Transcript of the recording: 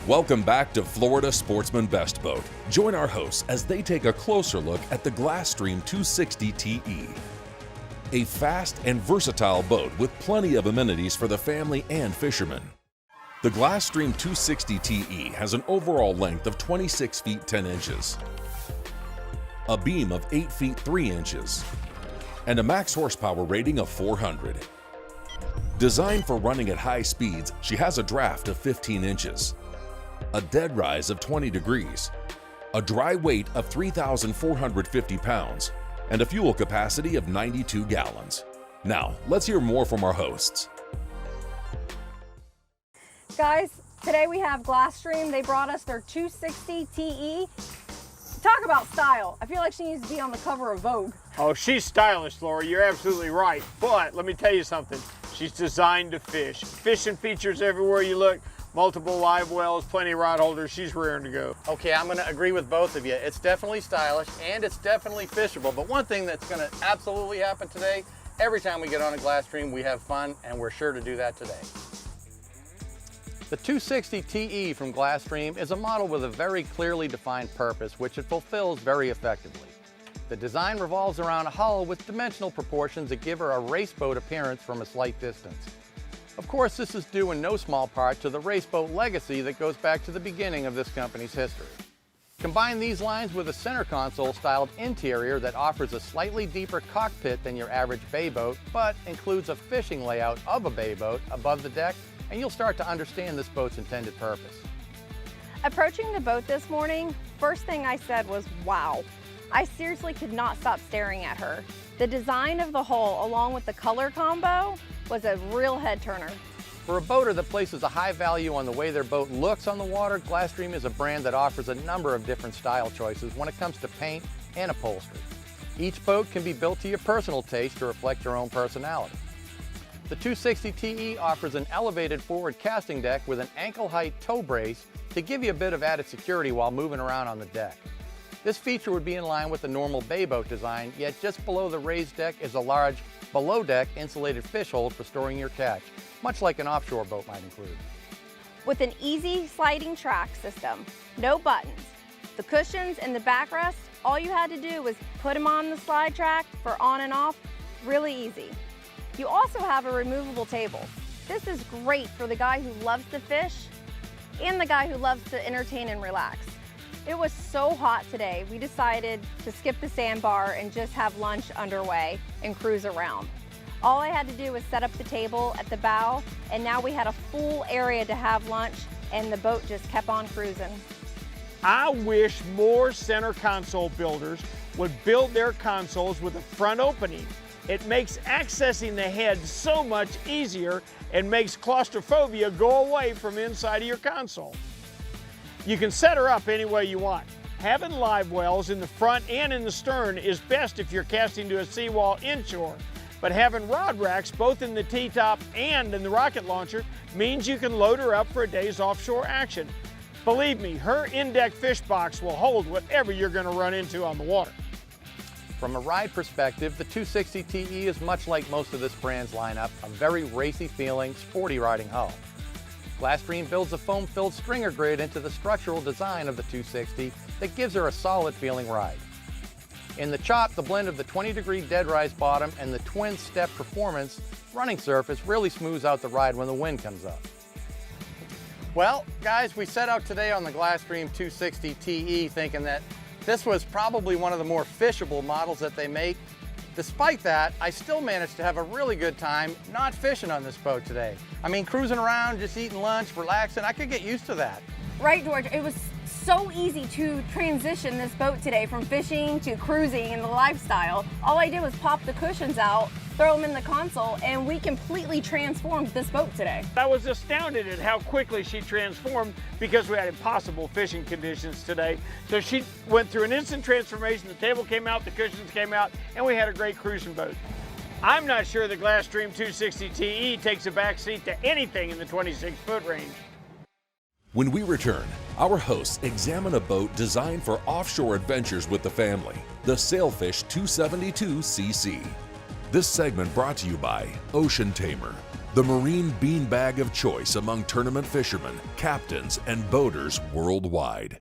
Welcome back to Florida Sportsman Best Boat. Join our hosts as they take a closer look at the Glasstream 260 TE. A fast and versatile boat with plenty of amenities for the family and fishermen. The Glasstream 260 TE has an overall length of 26 feet 10 inches, a beam of 8 feet 3 inches, and a max horsepower rating of 400. Designed for running at high speeds, she has a draft of 15 inches, a dead rise of 20 degrees, a dry weight of 3,450 pounds, and a fuel capacity of 92 gallons. Now, let's hear more from our hosts. Guys, today we have Glasstream. They brought us their 260 TE. Talk about style. I feel like she needs to be on the cover of Vogue. Oh, she's stylish, Laura. You're absolutely right. But let me tell you something. She's designed to fish. Fishing features everywhere you look. Multiple live wells, plenty of rod holders. She's raring to go. Okay, I'm gonna agree with both of you. It's definitely stylish and it's definitely fishable. But one thing that's gonna absolutely happen today, every time we get on a Glasstream, we have fun, and we're sure to do that today. The 260 TE from Glasstream is a model with a very clearly defined purpose, which it fulfills very effectively. The design revolves around a hull with dimensional proportions that give her a race boat appearance from a slight distance. Of course, this is due in no small part to the race boat legacy that goes back to the beginning of this company's history. Combine these lines with a center console styled interior that offers a slightly deeper cockpit than your average bay boat, but includes a fishing layout of a bay boat above the deck, and you'll start to understand this boat's intended purpose. Approaching the boat this morning, first thing I said was, wow. I seriously could not stop staring at her. The design of the hull, along with the color combo, was a real head turner. For a boater that places a high value on the way their boat looks on the water, Glasstream is a brand that offers a number of different style choices when it comes to paint and upholstery. Each boat can be built to your personal taste to reflect your own personality. The 260 TE offers an elevated forward casting deck with an ankle height toe brace to give you a bit of added security while moving around on the deck. This feature would be in line with the normal bay boat design, yet just below the raised deck is a large below-deck insulated fish hold for storing your catch, much like an offshore boat might include. With an easy sliding track system, no buttons, the cushions and the backrest, all you had to do was put them on the slide track for on and off, really easy. You also have a removable table. This is great for the guy who loves to fish and the guy who loves to entertain and relax. It was so hot today, we decided to skip the sandbar and just have lunch underway and cruise around. All I had to do was set up the table at the bow, and now we had a full area to have lunch, and the boat just kept on cruising. I wish more center console builders would build their consoles with a front opening. It makes accessing the head so much easier and makes claustrophobia go away from inside of your console. You can set her up any way you want. Having live wells in the front and in the stern is best if you're casting to a seawall inshore, but having rod racks both in the T-top and in the rocket launcher means you can load her up for a day's offshore action. Believe me, her in-deck fish box will hold whatever you're going to run into on the water. From a ride perspective, the 260 TE is much like most of this brand's lineup, a very racy feeling, sporty riding hull. Glasstream builds a foam-filled stringer grid into the structural design of the 260 that gives her a solid feeling ride. In the chop, the blend of the 20-degree dead rise bottom and the twin step performance running surface really smooths out the ride when the wind comes up. Well, guys, we set out today on the Glasstream 260 TE thinking that this was probably one of the more fishable models that they make. Despite that, I still managed to have a really good time not fishing on this boat today. I mean, cruising around, just eating lunch, relaxing, I could get used to that. Right, George, it was so easy to transition this boat today from fishing to cruising and the lifestyle. All I did was pop the cushions out, throw them in the console, and we completely transformed this boat today. I was astounded at how quickly she transformed because we had impossible fishing conditions today. So she went through an instant transformation, the table came out, the cushions came out, and we had a great cruising boat. I'm not sure the Glasstream 260 TE takes a back seat to anything in the 26-foot range. When we return, our hosts examine a boat designed for offshore adventures with the family, the Sailfish 272cc. This segment brought to you by Ocean Tamer, the marine beanbag of choice among tournament fishermen, captains, and boaters worldwide.